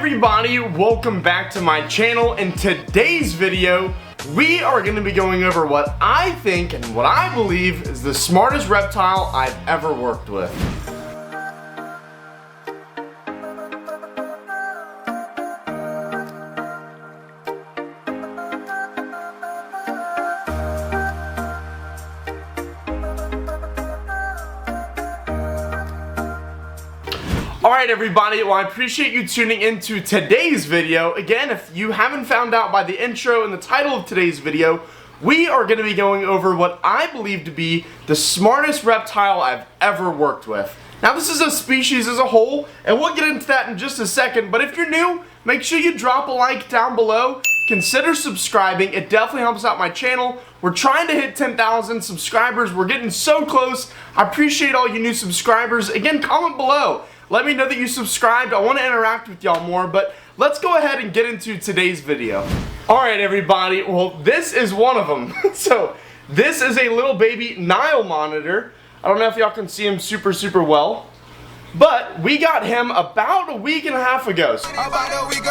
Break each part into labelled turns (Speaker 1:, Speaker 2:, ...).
Speaker 1: everybody, welcome back to my channel. In today's video, we are going to be going over what I think and what I believe is the smartest reptile I've ever worked with. Alright everybody, well I appreciate you tuning into today's video. Again, if you haven't found out by the intro and the title of today's video, we are going to be going over what I believe to be the smartest reptile I've ever worked with. Now this is a species as a whole, and we'll get into that in just a second, but if you're new, make sure you drop a like down below. Consider subscribing, it definitely helps out my channel. We're trying to hit 10,000 subscribers, we're getting so close. I appreciate all you new subscribers. Again, comment below. Let me know that you subscribed. I want to interact with y'all more, but let's go ahead and get into today's video. Alright everybody, well this is one of them. So this is a little baby Nile monitor. I don't know if y'all can see him super well, but we got him about a week and a half ago.
Speaker 2: About a week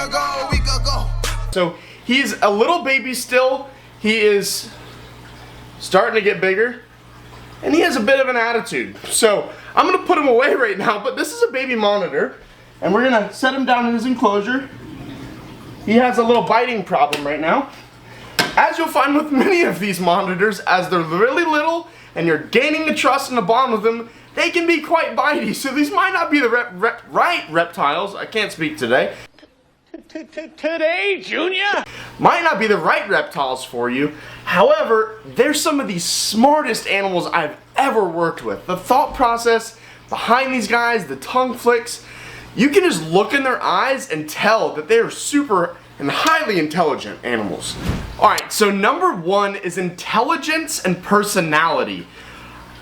Speaker 2: ago.
Speaker 1: So he's a little baby still. He is starting to get bigger, and he has a bit of an attitude. So I'm gonna put him away right now, but this is a baby monitor, and we're gonna set him down in his enclosure. He has a little biting problem right now. As you'll find with many of these monitors, as they're really little and you're gaining the trust and the bond with them, they can be quite bitey. So these might not be the right reptiles. I can't speak today.
Speaker 3: Today, Junior?
Speaker 1: Might not be the right reptiles for you. However, they're some of the smartest animals I've ever worked with. The thought process behind these guys, the tongue flicks, you can just look in their eyes and tell that they're super and highly intelligent animals. Alright, so number one is intelligence and personality.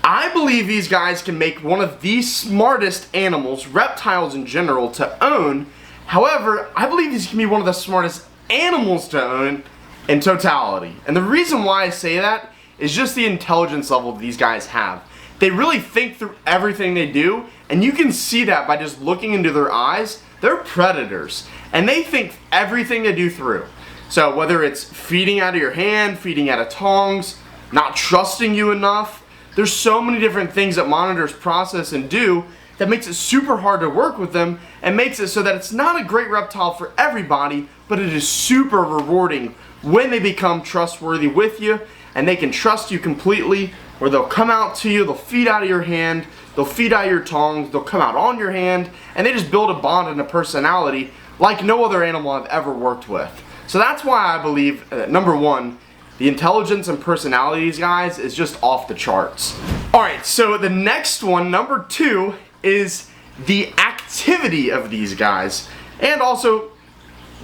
Speaker 1: I believe these guys can make one of the smartest animals, reptiles in general, to own. However, I believe these can be one of the smartest animals to own in totality. And the reason why I say that is just the intelligence level these guys have. They really think through everything they do, and you can see that by just looking into their eyes. They're predators, and they think everything they do through. So whether it's feeding out of your hand, feeding out of tongs, not trusting you enough, there's so many different things that monitors process and do that makes it super hard to work with them and makes it so that it's not a great reptile for everybody, but it is super rewarding when they become trustworthy with you and they can trust you completely, where they'll come out to you, they'll feed out of your hand, they'll feed out of your tongs, they'll come out on your hand, and they just build a bond and a personality like no other animal I've ever worked with. So that's why I believe, number one, the intelligence and personality of these guys is just off the charts. Alright, so the next one, number two, is the activity of these guys, and also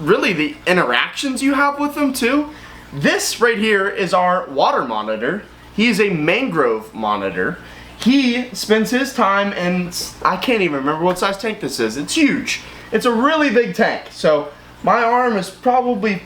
Speaker 1: really the interactions you have with them too. This right here is our water monitor. He's a mangrove monitor. He spends his time in, I can't even remember what size tank this is. It's huge. It's a really big tank. So my arm is probably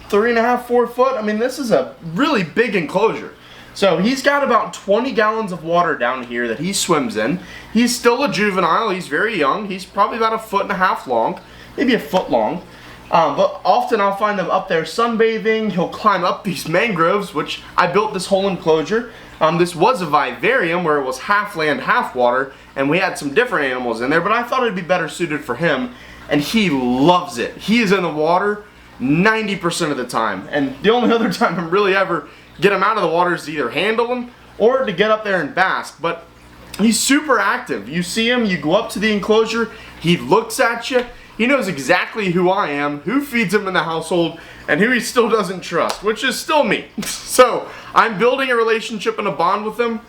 Speaker 1: 3.5, 4 foot. I mean, this is a really big enclosure. So he's got about 20 gallons of water down here that he swims in. He's still a juvenile. He's very young. He's probably about 1.5 feet long, maybe a foot long. But often I'll find him up there sunbathing. He'll climb up these mangroves, which I built this whole enclosure. This was a vivarium where it was half land, half water, and we had some different animals in there, but I thought it'd be better suited for him, and he loves it. He is in the water 90% of the time, and the only other time I'm really ever get him out of the water is to either handle him or to get up there and bask. But he's super active. You see him, you go up to the enclosure, he looks at you, he knows exactly who I am, who feeds him in the household, and who he still doesn't trust, which is still me. So I'm building a relationship and a bond with them.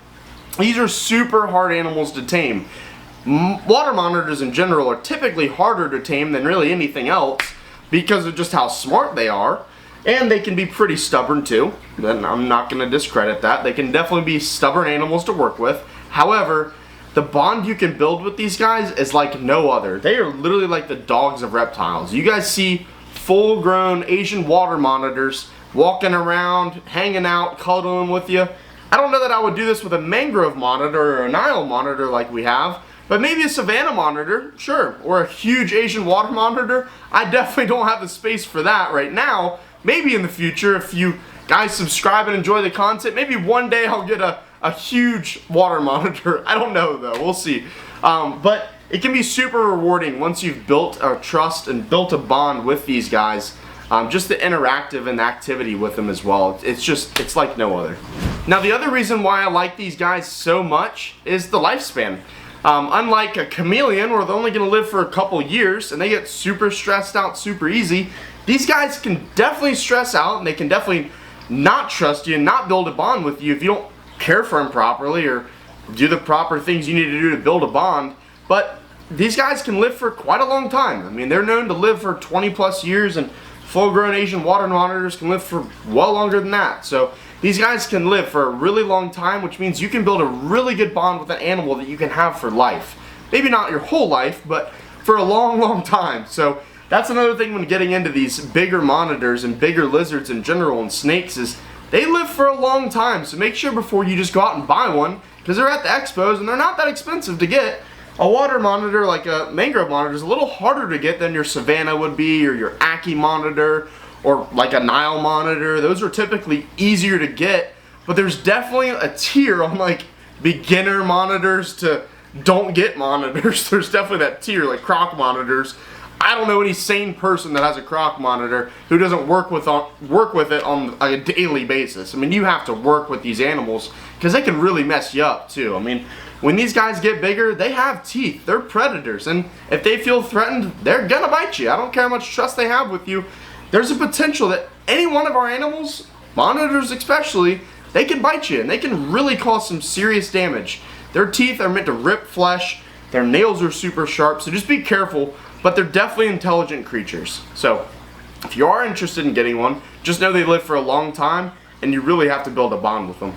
Speaker 1: These are super hard animals to tame. Water monitors in general are typically harder to tame than really anything else because of just how smart they are. And they can be pretty stubborn too. Then I'm not going to discredit that. They can definitely be stubborn animals to work with. However, the bond you can build with these guys is like no other. They are literally like the dogs of reptiles. You guys see full-grown Asian water monitors walking around, hanging out, cuddling with you. I don't know that I would do this with a mangrove monitor or a Nile monitor like we have, But maybe a Savannah monitor, sure, or a huge Asian water monitor. I definitely don't have the space for that right now. Maybe in the future, if you guys subscribe and enjoy the content, maybe one day I'll get a huge water monitor. I don't know though, we'll see. But it can be super rewarding once you've built a trust and built a bond with these guys. Just the interactive and the activity with them as well. It's like no other. Now the other reason why I like these guys so much is the lifespan. Unlike a chameleon where they're only going to live for a couple years and they get super stressed out super easy, these guys can definitely stress out and they can definitely not trust you and not build a bond with you if you don't care for them properly or do the proper things you need to do to build a bond. But these guys can live for quite a long time. I mean, they're known to live for 20 plus years, and full-grown Asian water monitors can live for well longer than that. So these guys can live for a really long time, which means you can build a really good bond with an animal that you can have for life. Maybe not your whole life, but for a long, long time. So that's another thing when getting into these bigger monitors and bigger lizards in general and snakes is they live for a long time. So make sure before you just go out and buy one, because they're at the expos and they're not that expensive to get. A water monitor like a mangrove monitor is a little harder to get than your Savannah would be, or your Ackie monitor, or like a Nile monitor. Those are typically easier to get, but there's definitely a tier on like beginner monitors to don't get monitors. There's definitely that tier like croc monitors. I don't know any sane person that has a croc monitor who doesn't work with it on a daily basis. I mean, you have to work with these animals because they can really mess you up too. I mean, when these guys get bigger, they have teeth. They're predators, and if they feel threatened, they're gonna bite you. I don't care how much trust they have with you. There's a potential that any one of our animals, monitors especially, they can bite you, and they can really cause some serious damage. Their teeth are meant to rip flesh. Their nails are super sharp, so just be careful. But they're definitely intelligent creatures. So if you are interested in getting one, just know they live for a long time, and you really have to build a bond with them.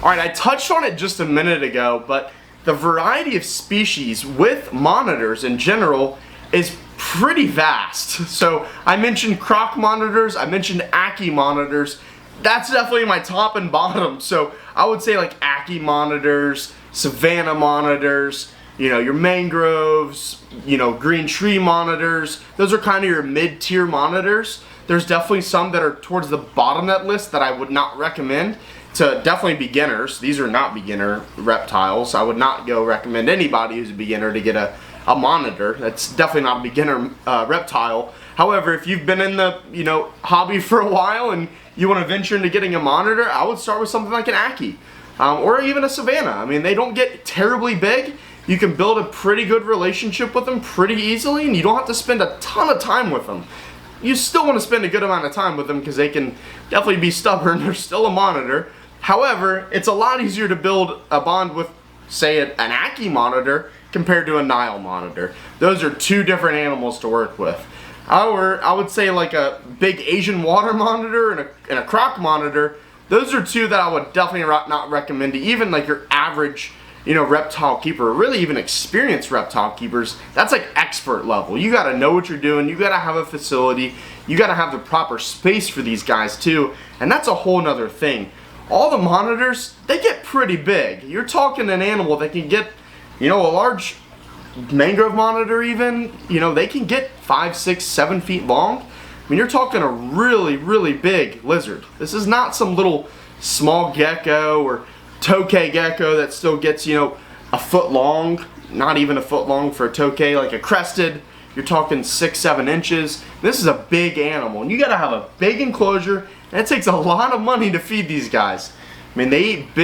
Speaker 1: Alright, I touched on it just a minute ago, but the variety of species with monitors in general is pretty vast. So I mentioned croc monitors, I mentioned Ackie monitors. That's definitely my top and bottom. So I would say like Ackie monitors, Savannah monitors, you know, your mangroves, you know, green tree monitors. Those are kind of your mid-tier monitors. There's definitely some that are towards the bottom of that list that I would not recommend to definitely beginners. These are not beginner reptiles. I would not go recommend anybody who's a beginner to get a monitor. That's definitely not a beginner reptile. However, if you've been in the, you know, hobby for a while and you want to venture into getting a monitor, I would start with something like an Ackie or even a Savannah. I mean, they don't get terribly big. You can build a pretty good relationship with them pretty easily, and you don't have to spend a ton of time with them. You still want to spend a good amount of time with them because they can definitely be stubborn. They're still a monitor. However, it's a lot easier to build a bond with, say, an Ackie monitor compared to a Nile monitor. Those are two different animals to work with. However, I would say like a big Asian water monitor and a croc monitor, those are two that I would definitely not recommend to even like your average, you know, reptile keeper, really even experienced reptile keepers. That's like expert level. You gotta know what you're doing, you gotta have a facility, you gotta have the proper space for these guys too, and that's a whole nother thing. All the monitors, they get pretty big. You're talking an animal that can get, you know, a large mangrove monitor even, you know, they can get 5, 6, 7 feet long. I mean, you're talking a really, really big lizard. This is not some little small gecko or tokay gecko that still gets, you know, a foot long, not even a foot long for a tokay, like a crested. You're talking 6, 7 inches. This is a big animal, and you gotta have a big enclosure, and it takes a lot of money to feed these guys. I mean, they eat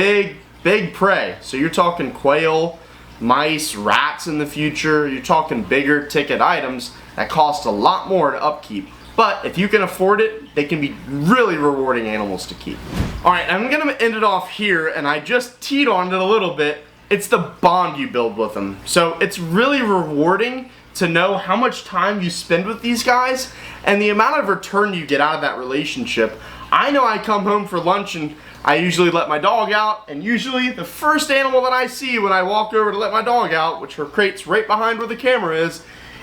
Speaker 1: big prey. So you're talking quail, mice, rats in the future. You're talking bigger ticket items that cost a lot more to upkeep. But if you can afford it, they can be really rewarding animals to keep. Alright, I'm gonna end it off here, and I just teed on it a little bit. It's the bond you build with them. So it's really rewarding to know how much time you spend with these guys and the amount of return you get out of that relationship. I know I come home for lunch and I usually let my dog out, and usually the first animal that I see when I walk over to let my dog out, which her crate's right behind where the camera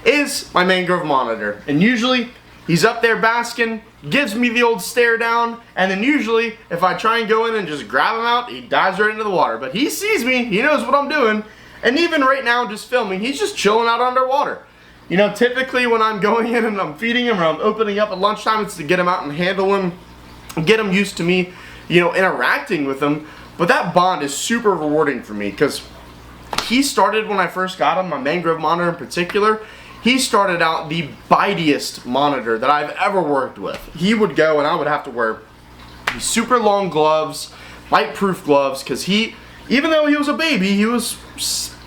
Speaker 1: is my mangrove monitor. And usually he's up there basking, gives me the old stare down, and then usually if I try and go in and just grab him out, he dives right into the water. But he sees me, he knows what I'm doing, And even right now, just filming, he's just chilling out underwater. You know, typically when I'm going in and I'm feeding him or I'm opening up at lunchtime, it's to get him out and handle him, get him used to me, you know, interacting with him. But that bond is super rewarding for me because he started when I first got him, my mangrove monitor in particular. He started out the bitiest monitor that I've ever worked with. He would go and I would have to wear these super long gloves, bite-proof gloves, because he, even though he was a baby, he was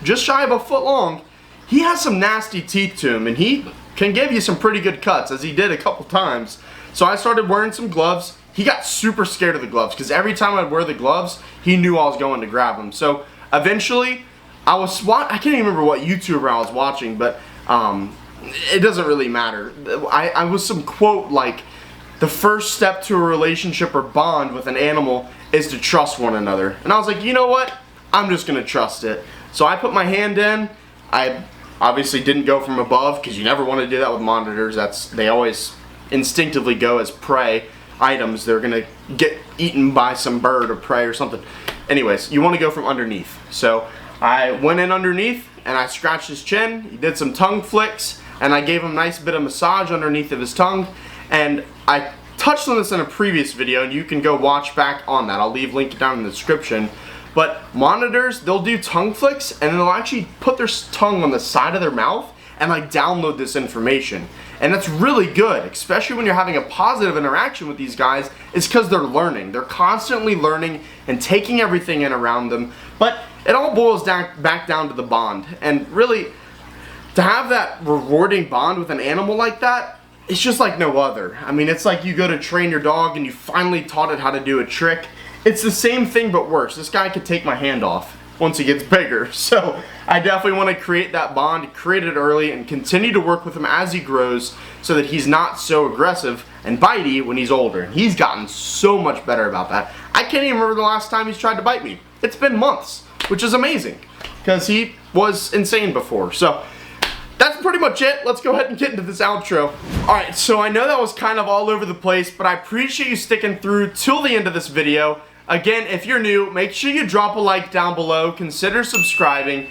Speaker 1: just shy of a foot long, he has some nasty teeth to him, and he can give you some pretty good cuts, as he did a couple times. So I started wearing some gloves. He got super scared of the gloves, because every time I'd wear the gloves, he knew I was going to grab him. So eventually, I can't even remember what YouTuber I was watching, but it doesn't really matter. I was some quote like, the first step to a relationship or bond with an animal is to trust one another. And I was like, you know what? I'm just gonna trust it. So I put my hand in. I obviously didn't go from above because you never want to do that with monitors. They always instinctively go as prey items. They're gonna get eaten by some bird or prey or something. Anyways, you want to go from underneath. So I went in underneath and I scratched his chin. He did some tongue flicks and I gave him a nice bit of massage underneath of his tongue. And I touched on this in a previous video, and you can go watch back on that. I'll leave a link down in the description. But monitors, they'll do tongue flicks, and then they'll actually put their tongue on the side of their mouth and like download this information. And that's really good, especially when you're having a positive interaction with these guys. It's because they're learning. They're constantly learning and taking everything in around them. But it all boils back down to the bond. And really, to have that rewarding bond with an animal like that, it's just like no other. I mean, it's like you go to train your dog and you finally taught it how to do a trick. It's the same thing but worse. This guy could take my hand off once he gets bigger. So I definitely want to create that bond, create it early, and continue to work with him as he grows so that he's not so aggressive and bitey when he's older. And he's gotten so much better about that. I can't even remember the last time he's tried to bite me. It's been months, which is amazing because he was insane before. So that's pretty much it. Let's go ahead and get into this outro. Alright, so I know that was kind of all over the place, but I appreciate you sticking through till the end of this video. Again, if you're new, make sure you drop a like down below. Consider subscribing.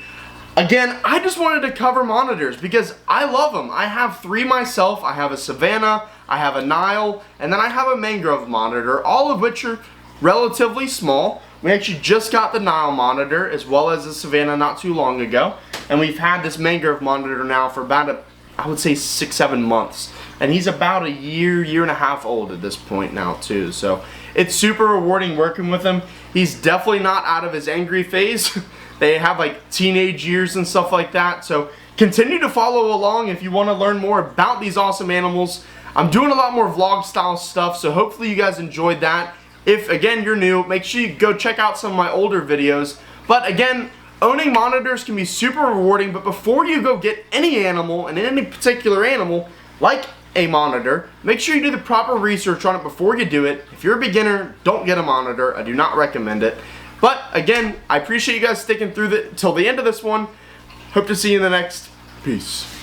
Speaker 1: Again, I just wanted to cover monitors because I love them. I have 3 myself. I have a Savannah, I have a Nile, and then I have a mangrove monitor, all of which are relatively small. We actually just got the Nile monitor as well as the Savannah not too long ago. And we've had this mangrove monitor now for about, I would say 6-7 months. And he's about a year and a half old at this point now too. So it's super rewarding working with him. He's definitely not out of his angry phase. They have like teenage years and stuff like that. So continue to follow along if you want to learn more about these awesome animals. I'm doing a lot more vlog style stuff, so hopefully you guys enjoyed that. If, again, you're new, make sure you go check out some of my older videos. But again, owning monitors can be super rewarding, but before you go get any animal, and any particular animal, like a monitor, make sure you do the proper research on it before you do it. If you're a beginner, don't get a monitor. I do not recommend it. But again, I appreciate you guys sticking through till the end of this one. Hope to see you in the next. Peace.